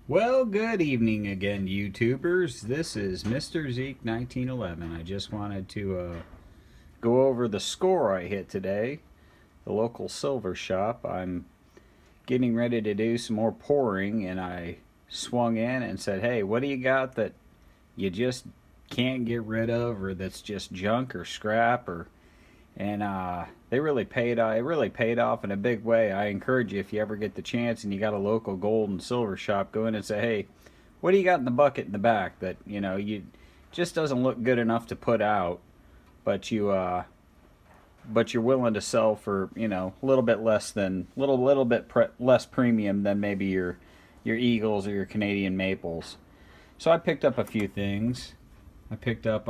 Well, good evening again, YouTubers. This is Mr. Zeke 1911. I just wanted to go over the score I hit today. The local silver shop. I'm getting ready to do some more pouring, and I swung in and said, "Hey, what do you got that you just can't get rid of, or that's just junk or scrap?" Or and they really paid. It really paid off in a big way. I encourage you, if you ever get the chance and you got a local gold and silver shop, go in and say, "Hey, what do you got in the bucket in the back that you just doesn't look good enough to put out, but you're willing to sell for a little bit less than little bit less premium than maybe your Eagles or your Canadian Maples." So I picked up a few things. I picked up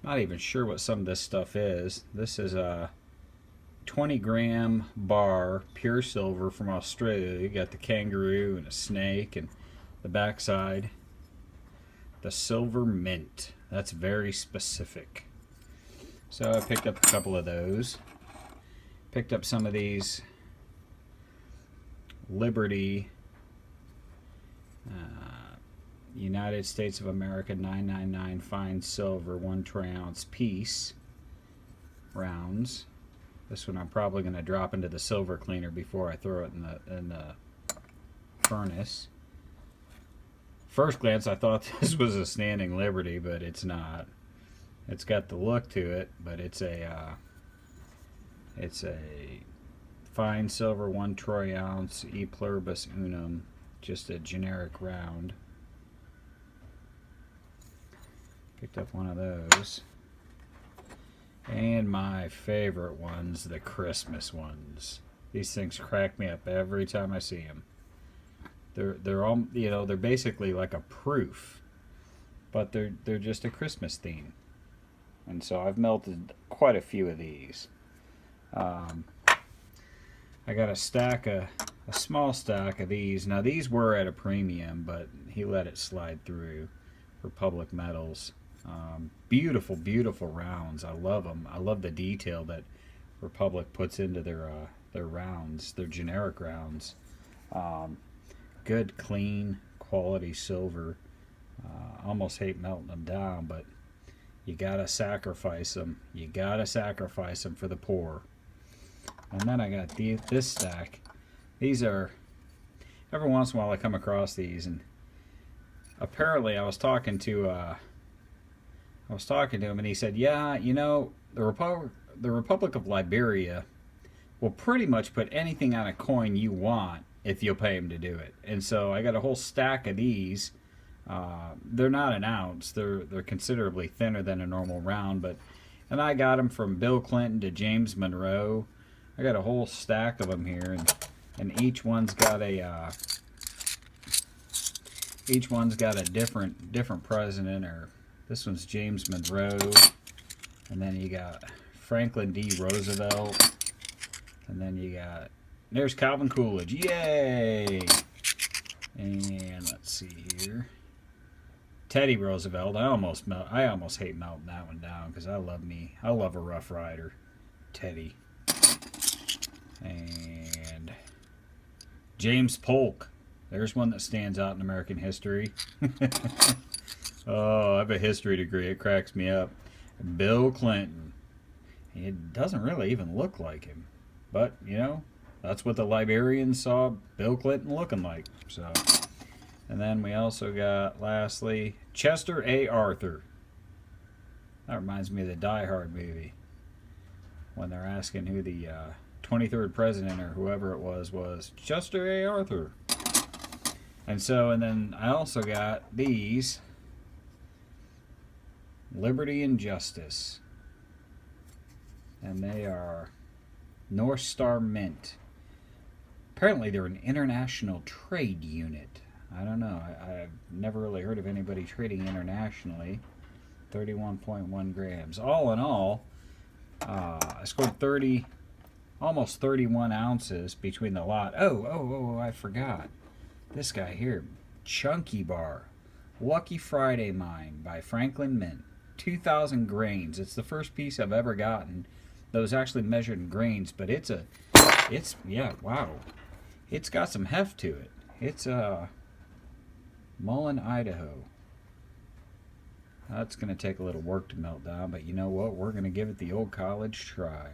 not even sure what some of this stuff is. This is a 20-gram bar, pure silver from Australia. You got the kangaroo and a snake, and the backside, the silver mint. That's very specific. So I picked up a couple of those. Picked up some of these Liberty United States of America 999 fine silver 1 troy ounce piece rounds. This one I'm probably going to drop into the silver cleaner before I throw it in the furnace. First glance, I thought this was a standing Liberty, but it's not. It's got the look to it, but it's a fine silver 1 troy ounce e pluribus unum, just a generic round. Picked up one of those. And my favorite ones, the Christmas ones. These things crack me up every time I see them. They're all, they're basically like a proof, but they're just a Christmas theme. And so I've melted quite a few of these. I got a small stack of these. Now these were at a premium, but he let it slide through. Republic Metals. Beautiful, beautiful rounds. I love them. I love the detail that Republic puts into their rounds, their generic rounds. Good, clean, quality silver. Almost hate melting them down, but you gotta sacrifice them. You gotta sacrifice them for the poor. And then I got this stack. These are, every once in a while I come across these, and apparently I was talking to him, and he said, "Yeah, the Republic of Liberia will pretty much put anything on a coin you want if you'll pay him to do it." And so I got a whole stack of these. They're not an ounce. They're considerably thinner than a normal round, and I got them from Bill Clinton to James Monroe. I got a whole stack of them here, and each one's got a different president. Or this one's James Monroe, and then you got Franklin D. Roosevelt, and then you got, there's Calvin Coolidge, yay! And let's see here, Teddy Roosevelt. I almost hate melting that one down because I love a Rough Rider, Teddy. And James Polk. There's one that stands out in American history. Oh, I have a history degree. It cracks me up. Bill Clinton. It doesn't really even look like him. But, that's what the Liberians saw Bill Clinton looking like. So, and then we also got, lastly, Chester A. Arthur. That reminds me of the Die Hard movie, when they're asking who the 23rd president or whoever it was Chester A. Arthur. And then I also got these Liberty and Justice, and they are North Star Mint. Apparently they're an international trade unit. I don't know. I've never really heard of anybody trading internationally. 31.1 grams. All in all, I scored almost 31 ounces between the lot. Oh, I forgot. This guy here, Chunky Bar, Lucky Friday Mine by Franklin Mint, 2,000 grains. It's the first piece I've ever gotten that was actually measured in grains, but wow. It's got some heft to it. It's Mullen, Idaho. That's going to take a little work to melt down, but you know what? We're going to give it the old college try.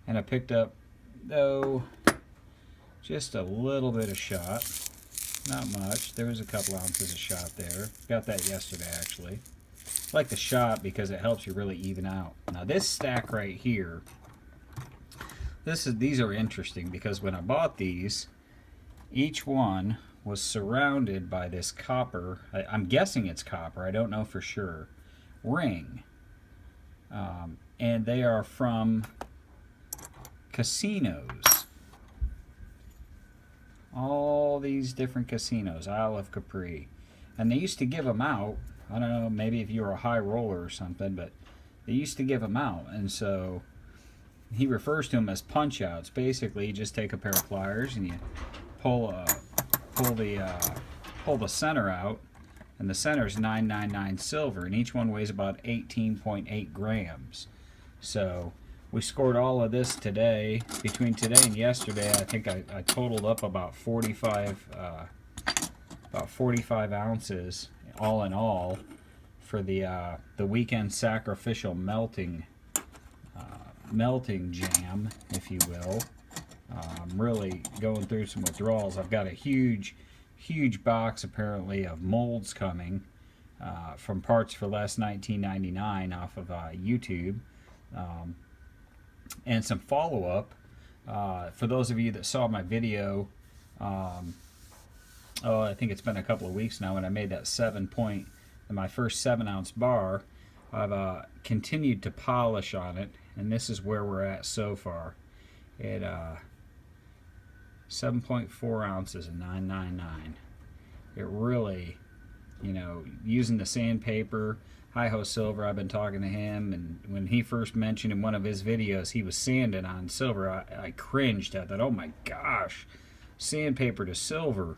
And I picked up, though, just a little bit of shot. Not much. There was a couple ounces of shot there. Got that yesterday, actually. I like the shot because it helps you really even out. Now, this stack right here, these are interesting because when I bought these, each one was surrounded by this copper, I'm guessing it's copper, I don't know for sure, ring. And they are from casinos. All these different casinos, Isle of Capri. And they used to give them out. I don't know, maybe if you were a high roller or something, but they used to give them out. And so he refers to them as Punchouts. Basically, you just take a pair of pliers and you pull the center out, and the center is 999 silver, and each one weighs about 18.8 grams. So we scored all of this today. Between today and yesterday, I think I totaled up about 45 ounces all in all for the weekend sacrificial melting jam, if you will. I'm really going through some withdrawals. I've got a huge box apparently of molds coming from Parts for Less 1999 off of YouTube, and some follow-up for those of you that saw my video. I think it's been a couple of weeks now when I made that my first 7-ounce bar. I've continued to polish on it, and this is where we're at so far. It 7.4 ounces of 999. It really, using the sandpaper, Hi-Ho Silver, I've been talking to him, and when he first mentioned in one of his videos he was sanding on silver, I cringed. I thought, oh my gosh, sandpaper to silver.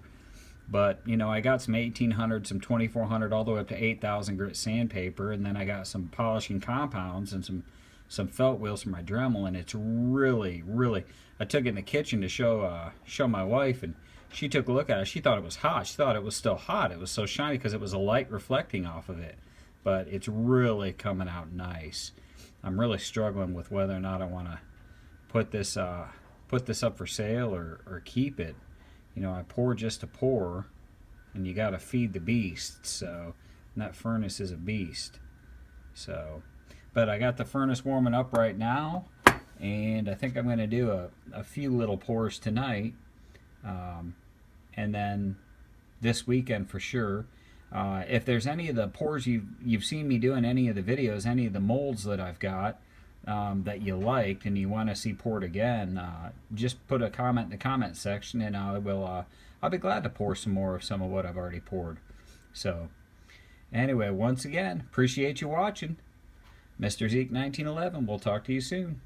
But, I got some 1800, some 2400, all the way up to 8000 grit sandpaper, and then I got some polishing compounds and some felt wheels for my Dremel, and it's really, really, I took it in the kitchen to show my wife, and she took a look at it. She thought it was hot. She thought it was still hot. It was so shiny because it was a light reflecting off of it. But it's really coming out nice. I'm really struggling with whether or not I want to put this up for sale or keep it. I pour just to pour, and you got to feed the beast. So, and that furnace is a beast. So, but I got the furnace warming up right now, and I think I'm going to do a few little pours tonight, and then this weekend for sure. If there's any of the pours you've seen me doing, any of the videos, any of the molds that I've got that you liked and you want to see poured again, just put a comment in the comment section, and I'll be glad to pour some more of some of what I've already poured. So anyway, once again, appreciate you watching. Mr. Zeke 1911. We'll talk to you soon.